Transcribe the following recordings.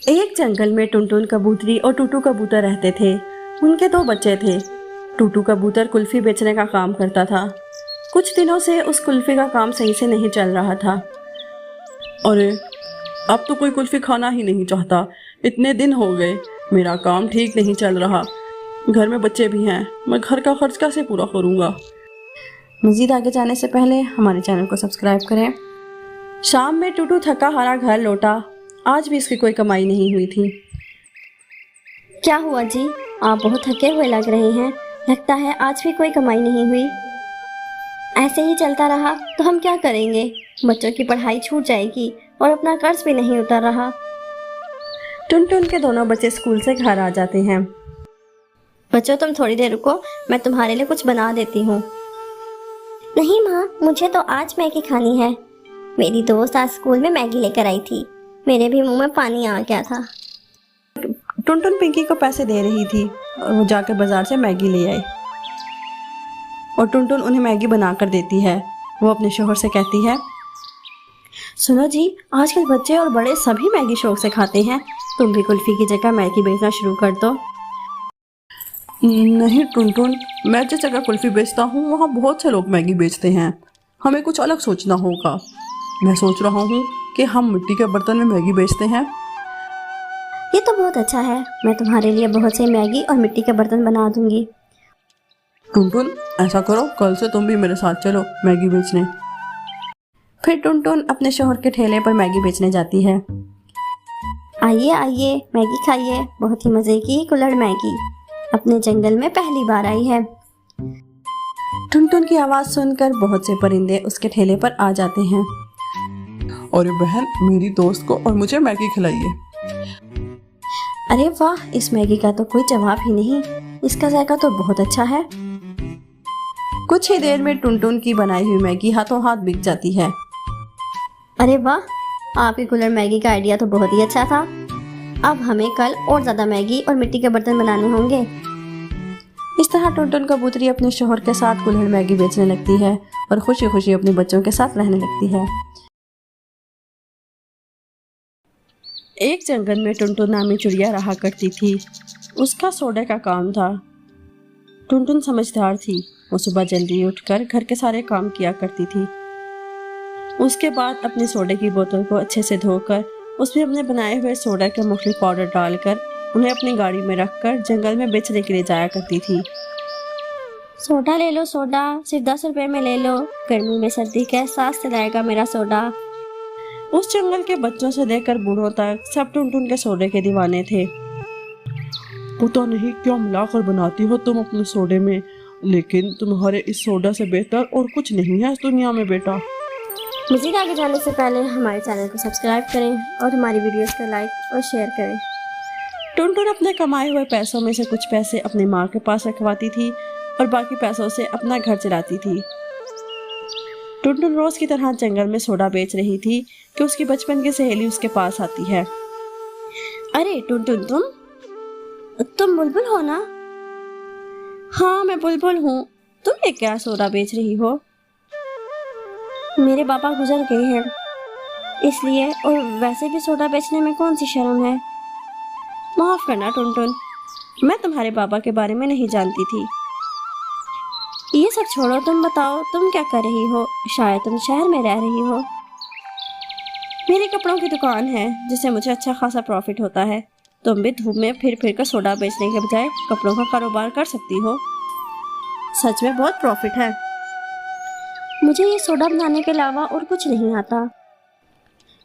एक जंगल में टुनटुन कबूतरी और टूटू कबूतर रहते थे। उनके दो बच्चे थे। टूटू कबूतर कुल्फी बेचने का काम करता था। कुछ दिनों से उस कुल्फी का काम सही से नहीं चल रहा था। अरे अब तो कोई कुल्फी खाना ही नहीं चाहता। इतने दिन हो गए, मेरा काम ठीक नहीं चल रहा। घर में बच्चे भी हैं, मैं घर का खर्च कैसे पूरा करूँगा। मज़ीद आगे जाने से पहले हमारे चैनल को सब्सक्राइब करें। शाम में टूटू थका हारा घर लौटा। आज भी इसकी कोई कमाई नहीं हुई थी। क्या हुआ जी? आप बहुत थके हुए लग रहे हैं। लगता है आज भी कोई कमाई नहीं हुई। ऐसे ही चलता रहा तो हम क्या करेंगे? बच्चों की पढ़ाई छूट जाएगी और अपना कर्ज भी नहीं उतर रहा। टुनटुन के दोनों बच्चे स्कूल से घर आ जाते हैं। बच्चों तुम थोड़ी देर रुको, मैं तुम्हारे लिए कुछ बना देती हूँ। नहीं माँ, मुझे तो आज मैगी खानी है। मेरी दोस्त आज स्कूल में मैगी लेकर आई थी, मेरे भी मुंह में पानी आ गया था। टुनटुन पिंकी को पैसे दे रही थी और वो जाकर बाजार से मैगी ले आई और टुनटुन उन्हें मैगी बनाकर देती है। वो अपने शोहर से कहती है, सुनो जी, आजकल बच्चे और बड़े सभी मैगी शौक से खाते हैं। तुम भी कुल्फी की जगह मैगी बेचना शुरू कर दो। नहीं टुनटुन, मैं जिस जगह कुल्फी बेचता हूँ वहाँ बहुत से लोग मैगी बेचते हैं। हमें कुछ अलग सोचना होगा। मैं सोच रहा हूँ कि हम मिट्टी के बर्तन में मैगी बेचते हैं। ये तो बहुत अच्छा है। मैं तुम्हारे लिए बहुत से मैगी और मिट्टी के बर्तन बना दूंगी। टुनटुन, ऐसा करो, कल से तुम भी मेरे साथ चलो मैगी बेचने। फिर टुनटुन अपने शोहर के ठेले पर मैगी बेचने जाती है। आइए आइए, मैगी खाइए। बहुत ही मज़े की कुल्हड़ मैगी अपने जंगल में पहली बार आई है। टुनटुन की आवाज़ सुनकर बहुत से परिंदे उसके ठेले पर आ जाते हैं। अरे बहन, मेरी दोस्त को और मुझे मैगी खिलाइए। अरे वाह, इस मैगी का तो कोई जवाब ही नहीं। इसका जायका तो बहुत अच्छा है। कुछ ही देर में टुनटुन की बनाई हुई मैगी हाथों हाथ बिक जाती है। अरे वाह, आपकी कुल्हड़ मैगी का आइडिया तो बहुत ही अच्छा था। अब हमें कल और ज़्यादा मैगी और मिट्टी के बर्तन बनाने होंगे। इस तरह टुनटुन कबूतरी अपने शोहर के साथ कुल्हड़ मैगी बेचने लगती है और खुशी खुशी अपने बच्चों के साथ रहने लगती है। एक जंगल में टुनटुन नामी चिड़िया रहा करती थी। उसका सोडे का काम था। टुनटुन समझदार थी। वो सुबह जल्दी उठकर घर के सारे काम किया करती थी। उसके बाद अपने सोडे की बोतल को अच्छे से धोकर उसमें अपने बनाए हुए सोडा के मुख्तलिफ पाउडर डालकर उन्हें अपनी गाड़ी में रखकर जंगल में बेचने के लिए जाया करती थी। सोडा ले लो, सोडा सिर्फ 10 रुपए में ले लो। गर्मी में सर्दी का एहसास दिलाएगा मेरा सोडा। उस जंगल के बच्चों से लेकर बूढ़ों तक सब टुनटुन के सोडे के दीवाने थे। पता नहीं क्या मिलाकर बनाती हो तुम अपने सोडे में, लेकिन तुम्हारे इस सोडा से बेहतर और कुछ नहीं है इस दुनिया में बेटा। मज़ीद आगे जाने से पहले हमारे चैनल को सब्सक्राइब करें और हमारी वीडियोस को लाइक और शेयर करें। टुनटुन अपने कमाए हुए पैसों में से कुछ पैसे अपनी माँ के पास रखवाती थी और बाकी पैसों से अपना घर चलाती थी। टुनटुन रोज की तरह जंगल में सोडा बेच रही थी कि उसकी बचपन की सहेली उसके पास आती है। अरे टुनटुन, तुम बुलबुल हो ना? हाँ, मैं बुलबुल हूँ। तुम ये क्या सोडा बेच रही हो? मेरे पापा गुजर गए हैं इसलिए, और वैसे भी सोडा बेचने में कौन सी शर्म है। माफ करना टुनटुन, मैं तुम्हारे पापा के बारे में नहीं जानती थी। ये सब छोड़ो, तुम बताओ तुम क्या कर रही हो? शायद तुम शहर में रह रही हो। मेरी कपड़ों की दुकान है जिससे मुझे अच्छा खासा प्रॉफिट होता है। तुम भी धूप में फिर फिर कर सोडा बेचने के बजाय कपड़ों का कारोबार कर सकती हो। सच में बहुत प्रॉफिट है। मुझे ये सोडा बनाने के अलावा और कुछ नहीं आता।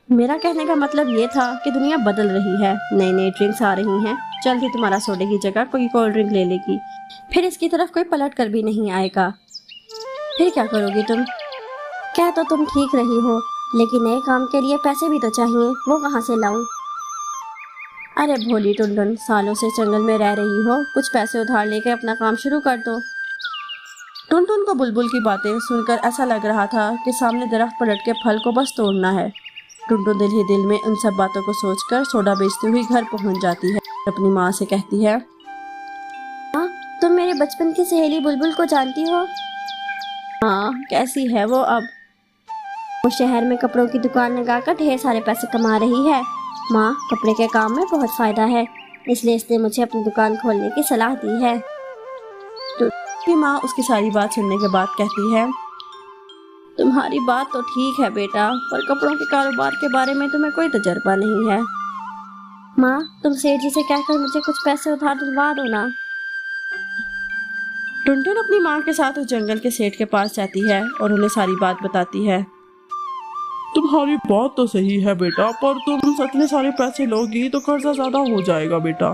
मेरा कहने का मतलब ये था कि दुनिया बदल रही है, नई नई ड्रिंक्स आ रही हैं। जल्द ही तुम्हारा सोडे की जगह कोई कोल्ड ड्रिंक ले लेगी, फिर इसकी तरफ कोई पलट कर भी नहीं आएगा। फिर क्या करोगी तुम? क्या तो तुम ठीक रही हो, लेकिन नए काम के लिए पैसे भी तो चाहिए, वो कहाँ से लाऊं? अरे भोली टुनटुन, सालों से जंगल में रह रही हो, कुछ पैसे उधार लेके अपना काम शुरू कर दो। टुनटुन को बुलबुल की बातें सुनकर ऐसा लग रहा था कि सामने दरख्त पर लटके फल को बस तोड़ना है। टुनटुन दिल ही दिल में उन सब बातों को सोचकर सोडा बेचती हुई घर पहुंच जाती है। अपनी माँ से कहती है, माँ, तुम मेरे बचपन की सहेली बुलबुल को जानती हो? हाँ, कैसी है वो अब? वो शहर में कपड़ों की दुकान लगाकर ढेर सारे पैसे कमा रही है। माँ, कपड़े के काम में बहुत फ़ायदा है, इसलिए इसने मुझे अपनी दुकान खोलने की सलाह दी है। तो उसकी माँ उसकी सारी बात सुनने के बाद कहती है, तुम्हारी बात तो ठीक है बेटा, पर कपड़ों के कारोबार के बारे में तुम्हें कोई तजर्बा नहीं है। माँ, तुम सेठ जी से कहकर मुझे कुछ पैसे उधार दिलवा दो ना। टुनटुन अपनी माँ के साथ उस जंगल के सेठ के पास जाती है और उन्हें सारी बात बताती है। तुम्हारी बात तो सही है बेटा, पर तुम इतने सारे पैसे लोगी तो कर्जा ज्यादा हो जाएगा बेटा।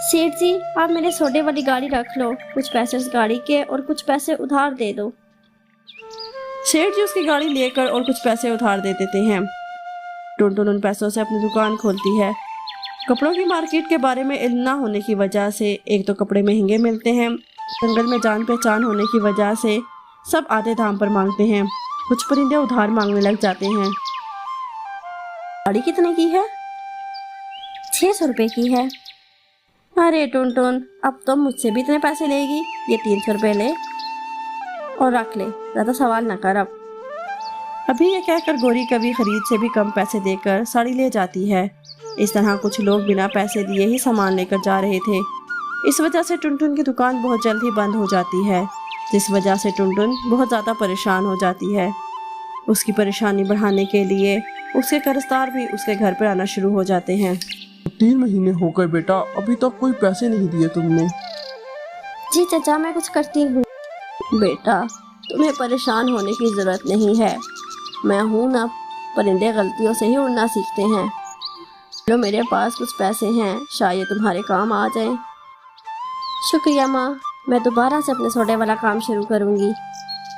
सेठ जी, आप मेरे सोडे वाली गाड़ी रख लो, कुछ पैसे उस गाड़ी के और कुछ पैसे उधार दे दो। सेठ जी उसकी गाड़ी लेकर और कुछ पैसे उधार दे देते हैं। टुनटुन उन पैसों से अपनी दुकान खोलती है। कपड़ों की मार्केट के बारे में इल्म ना होने की वजह से एक तो कपड़े महंगे मिलते हैं, जंगल में जान पहचान होने की वजह से सब आधे दाम पर मांगते हैं, कुछ परिंदे उधार मांगने लग जाते हैं। गाड़ी कितने की है? 600 रुपये की है। अरे टुनटुन, अब तो मुझसे भी इतने पैसे लेगी, ये 300 रुपये ले और रख ले, ज़्यादा सवाल न कर। अब अभी ये कहकर गोरी कभी खरीद से भी कम पैसे देकर साड़ी ले जाती है। इस तरह कुछ लोग बिना पैसे दिए ही सामान लेकर जा रहे थे। इस वजह से टुनटुन की दुकान बहुत जल्द ही बंद हो जाती है, जिस वजह से टुनटुन बहुत ज़्यादा परेशान हो जाती है। उसकी परेशानी बढ़ाने के लिए उसके कर्जदार भी उसके घर पर आना शुरू हो जाते हैं। 3 महीने हो गए बेटा, अभी तक कोई पैसे नहीं दिए तुमने। जी चाचा, मैं कुछ करती हूँ। बेटा, तुम्हें परेशान होने की ज़रूरत नहीं है, मैं हूँ ना। परिंदे गलतियों से ही उड़ना सीखते हैं। लो, मेरे पास कुछ पैसे हैं, शायद तुम्हारे काम आ जाएं। शुक्रिया माँ, मैं दोबारा से अपने सोडे वाला काम शुरू करूँगी।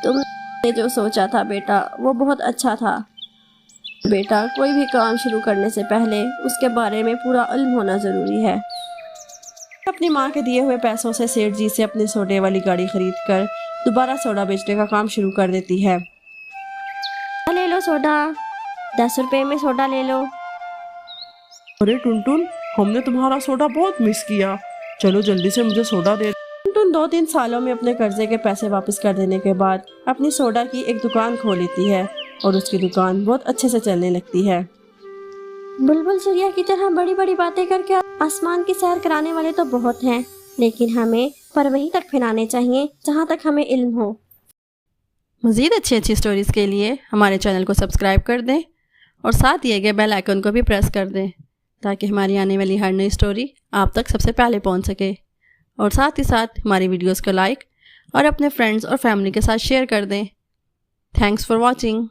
तुमने जो सोचा था बेटा, वो बहुत अच्छा था। बेटा, कोई भी काम शुरू करने से पहले उसके बारे में पूरा इल्म होना ज़रूरी है। अपनी माँ के दिए हुए पैसों से सेठ जी से अपनी सोडे वाली गाड़ी खरीद कर दोबारा सोडा बेचने का काम शुरू कर देती है। ले लो सोडा, 10 रुपये में सोडा ले लो। अरे टुनटुन, हमने तुम्हारा सोडा बहुत मिस किया, चलो जल्दी से मुझे सोडा दे। टुनटुन 2-3 सालों में अपने कर्जे के पैसे वापस कर देने के बाद अपनी सोडा की एक दुकान खोल लेती है और उसकी दुकान बहुत अच्छे से चलने लगती है। बुलबुल चिड़िया की तरह बड़ी बड़ी बातें करके आसमान की सैर कराने वाले तो बहुत हैं, लेकिन हमें पर वहीं तक फैलाने चाहिए जहाँ तक हमें इल्म हो। मज़ीद अच्छी स्टोरीज़ के लिए हमारे चैनल को सब्सक्राइब कर दें और साथ दिए गए बेल आइकन को भी प्रेस कर दें, ताकि हमारी आने वाली हर नई स्टोरी आप तक सबसे पहले पहुंच सके। और साथ ही साथ हमारी वीडियोस को लाइक और अपने फ्रेंड्स और फैमिली के साथ शेयर कर दें। Thanks for watching.